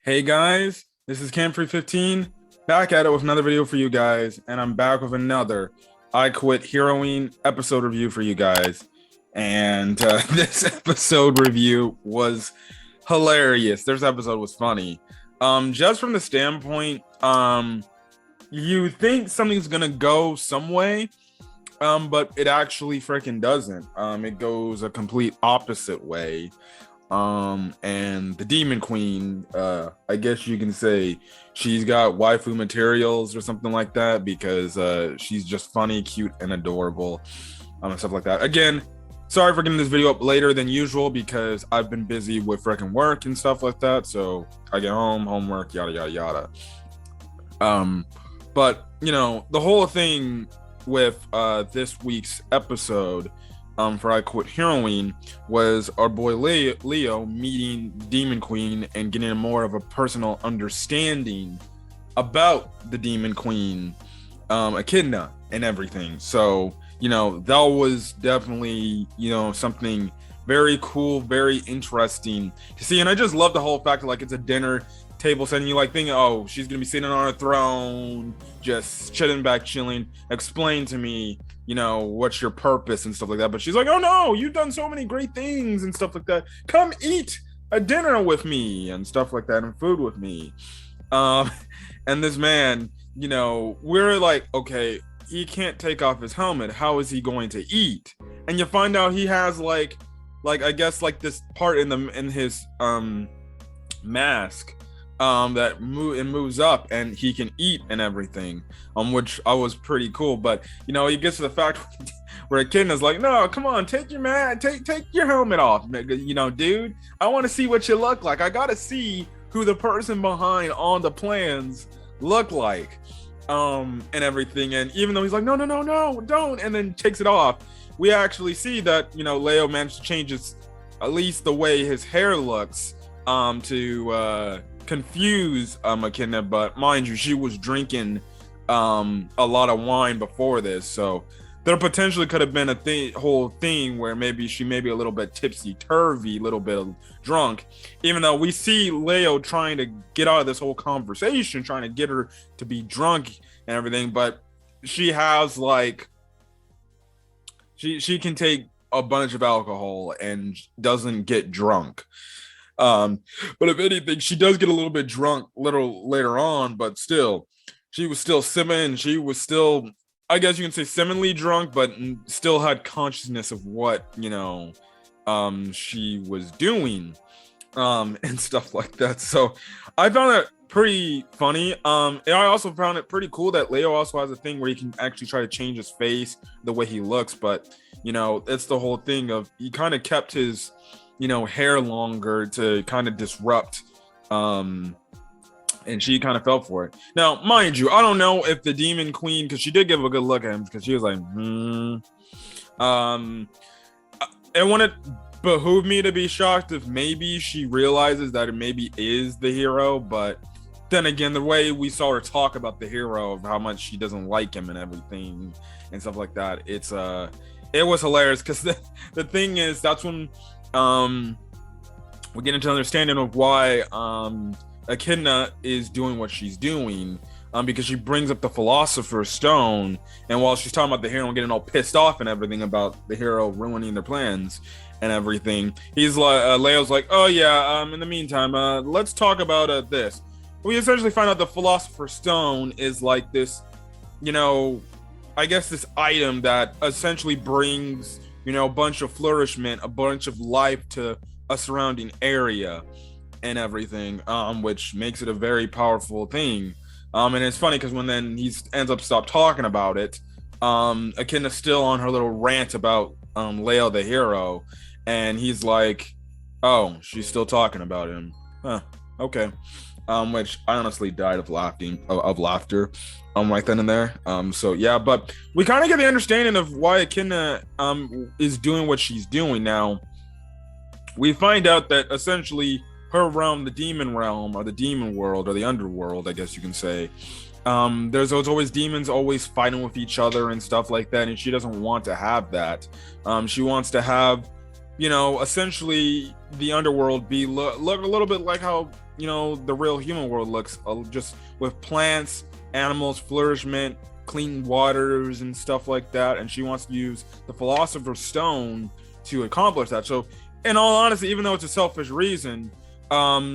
Hey guys, this is Camfrey15 back at it with another video for you guys, and I'm back with another I Quit Heroing episode review for you guys. And this episode review was hilarious. This episode was funny. Just from the standpoint, you think something's gonna go some way, but it actually freaking doesn't. It goes a complete opposite way. And the Demon Queen, I guess you can say she's got waifu materials or something like that, because she's just funny, cute, and adorable, and stuff like that. Again, sorry for getting this video up later than usual because I've been busy with freaking work and stuff like that. So I get home, homework, yada yada yada. But you know, the whole thing with this week's episode for I Quit Heroing was our boy Leo meeting Demon Queen and getting more of a personal understanding about the Demon Queen, Echidna, and everything. So, you know, that was definitely, you know, something very cool, very interesting to see. And I just love the whole fact that, like, it's a dinner table setting. You like thinking, oh, she's gonna be sitting on a throne, just chilling back, chilling. Explain to me, you know, what's your purpose and stuff like that. But she's like, oh no, you've done so many great things and stuff like that. Come eat a dinner with me and stuff like that, and food with me. And this man, you know, we're like, okay, he can't take off his helmet. How is he going to eat? And you find out he has like I guess like this part in his mask that moves up and he can eat and everything, which I was pretty cool. But you know, he gets to the fact where Echidna's like, no, come on, take your take your helmet off, you know, dude, I want to see what you look like. I gotta see who the person behind on the plans look like, and everything. And even though he's like, no, don't, and then takes it off, we actually see that, you know, Leo managed to change his, at least the way his hair looks, to confuse Echidna. But mind you, she was drinking a lot of wine before this, so there potentially could have been a whole thing where maybe she may be a little bit tipsy-turvy, a little bit drunk, even though we see Leo trying to get out of this whole conversation, trying to get her to be drunk and everything. But she has like, she can take a bunch of alcohol and doesn't get drunk. But if anything, she does get a little bit drunk later on, but still, she was still simming. She was still, I guess you can say, similarly drunk, but still had consciousness of what, you know, she was doing, and stuff like that. So I found that pretty funny. And I also found it pretty cool that Leo also has a thing where he can actually try to change his face, the way he looks. But, you know, it's the whole thing of, he kind of kept his, you know, hair longer to kind of disrupt, and she kind of fell for it. Now, mind you, I don't know if the Demon Queen, because she did give a good look at him, because she was like, it wouldn't behoove me to be shocked if maybe she realizes that it maybe is the hero. But then again, the way we saw her talk about the hero, of how much she doesn't like him and everything and stuff like that, it was hilarious. Because the thing is, that's when we get into understanding of why Echidna is doing what she's doing, because she brings up the Philosopher's Stone, and while she's talking about the hero and getting all pissed off and everything about the hero ruining their plans and everything, he's like, Leo's like, oh yeah, in the meantime, let's talk about this. We essentially find out the Philosopher's Stone is like this, you know, I guess this item that essentially brings, you know, a bunch of flourishment, a bunch of life to a surrounding area and everything, which makes it a very powerful thing. And it's funny because when then he ends up stop talking about it, Echidna's still on her little rant about Leo the hero, and he's like, oh, she's still talking about him, huh, okay. Which I honestly died of laughter right then and there. So yeah, but we kind of get the understanding of why Echidna is doing what she's doing. Now we find out that essentially her realm, the demon realm, or the demon world, or the underworld, I guess you can say, there's always demons always fighting with each other and stuff like that, and she doesn't want to have that. She wants to have, you know, essentially the underworld be look a little bit like how you know, the real human world looks, just with plants, animals, flourishment, clean waters and stuff like that, and she wants to use the Philosopher's Stone to accomplish that. So in all honesty, even though it's a selfish reason,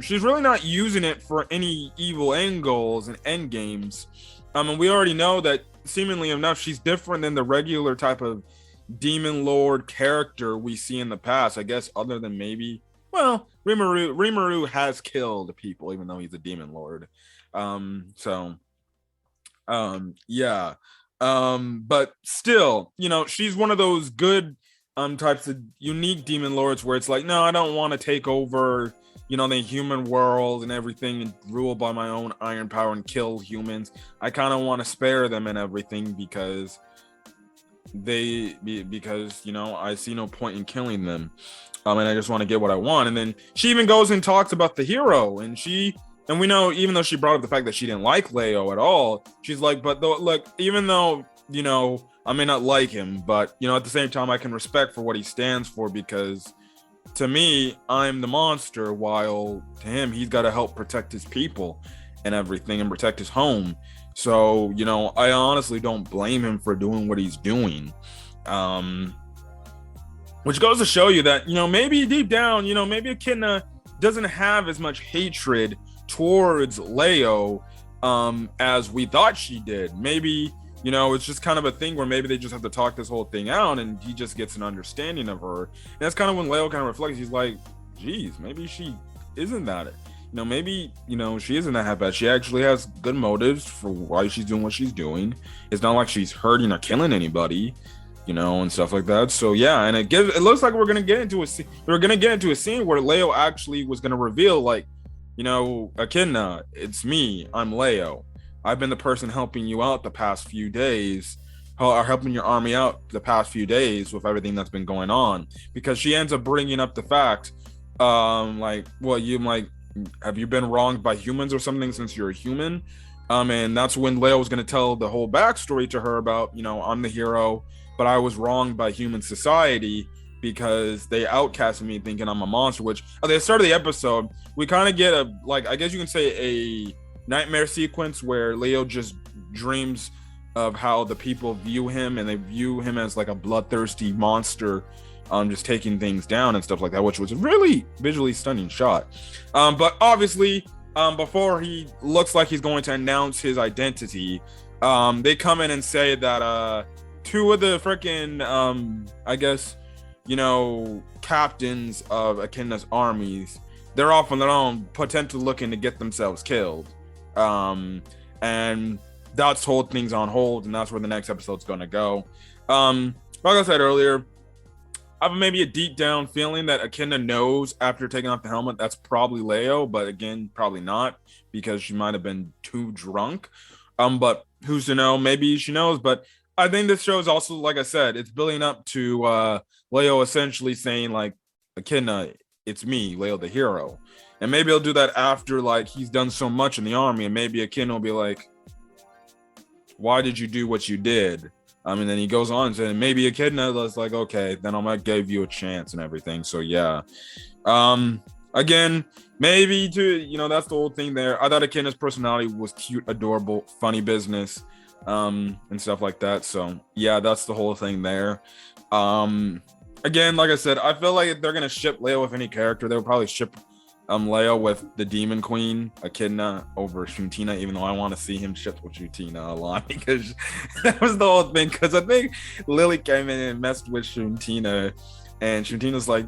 she's really not using it for any evil end goals and end games. And we already know that, seemingly enough, she's different than the regular type of demon lord character we see in the past, I guess, other than maybe, well, Rimuru has killed people even though he's a demon lord. Yeah. But still, you know, she's one of those good types of unique demon lords where it's like, no, I don't want to take over, you know, the human world and everything and rule by my own iron power and kill humans. I kind of want to spare them and everything because you know, I see no point in killing them. And I just want to get what I want. And then she even goes and talks about the hero, and we know, even though she brought up the fact that she didn't like Leo at all, she's like, but though, look, even though, you know, I may not like him, but, you know, at the same time, I can respect for what he stands for, because to me, I'm the monster, while to him, he's got to help protect his people and everything and protect his home. So, you know, I honestly don't blame him for doing what he's doing. Which goes to show you that, you know, maybe deep down, you know, maybe Echidna doesn't have as much hatred towards Leo as we thought she did. Maybe, you know, it's just kind of a thing where maybe they just have to talk this whole thing out and he just gets an understanding of her. And that's kind of when Leo kind of reflects. He's like, geez, maybe she isn't that it. You know, maybe, you know, she isn't that bad. She actually has good motives for why she's doing what she's doing. It's not like she's hurting or killing anybody, you know, and stuff like that. So yeah, and it looks like we're gonna get into a scene where Leo actually was gonna reveal, like, you know, Echidna, it's me, I'm Leo. I've been the person helping you out the past few days, or helping your army out the past few days with everything that's been going on. Because she ends up bringing up the fact, like, well, have you been wronged by humans or something since you're a human? And that's when Leo was going to tell the whole backstory to her about, you know, I'm the hero, but I was wronged by human society because they outcasted me thinking I'm a monster. Which at the start of the episode, we kind of get a, like, I guess you can say a nightmare sequence where Leo just dreams of how the people view him, and they view him as like a bloodthirsty monster, just taking things down and stuff like that, which was a really visually stunning shot. But obviously, before he looks like he's going to announce his identity, they come in and say that two of the freaking, I guess, you know, captains of Echidna's armies, they're off on their own, potentially looking to get themselves killed. And that's hold things on hold, and that's where the next episode's going to go. Like I said earlier, I have maybe a deep down feeling that Echidna knows after taking off the helmet that's probably Leo, but again, probably not, because she might have been too drunk. But who's to know? Maybe she knows. But I think this show is also, like I said, it's building up to Leo essentially saying, like, Echidna, it's me, Leo the hero. And maybe he'll do that after, like, he's done so much in the army, and maybe Echidna will be like, why did you do what you did? And then he goes on and said, maybe Echidna was like, okay, then I might give you a chance and everything. So yeah. Again, maybe you know, that's the whole thing there. I thought Echidna's personality was cute, adorable, funny business, and stuff like that. So yeah, that's the whole thing there. Again, like I said, I feel like if they're gonna ship Leo with any character, they would probably ship Leo with the Demon Queen, Echidna, over Shuntina, even though I want to see him shipped with Shuntina a lot, because that was the whole thing. Because I think Lily came in and messed with Shuntina, and Shuntina's like,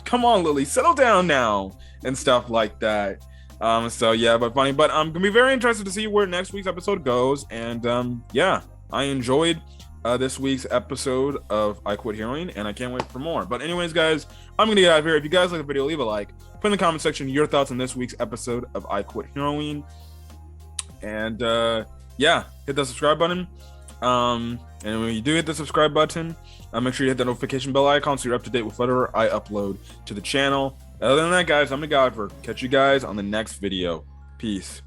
come on, Lily, settle down now, and stuff like that. So yeah, but funny. But I'm gonna be very interested to see where next week's episode goes. And yeah, I enjoyed this week's episode of I Quit Heroing, and I can't wait for more. But anyways, guys, I'm gonna get out of here. If you guys like the video, leave a like, put in the comment section your thoughts on this week's episode of I Quit Heroing, and yeah, hit that subscribe button. And when you do hit the subscribe button, make sure you hit that notification bell icon so you're up to date with whatever I upload to the channel. Other than that, guys, I'm the Godver. Catch you guys on the next video. Peace.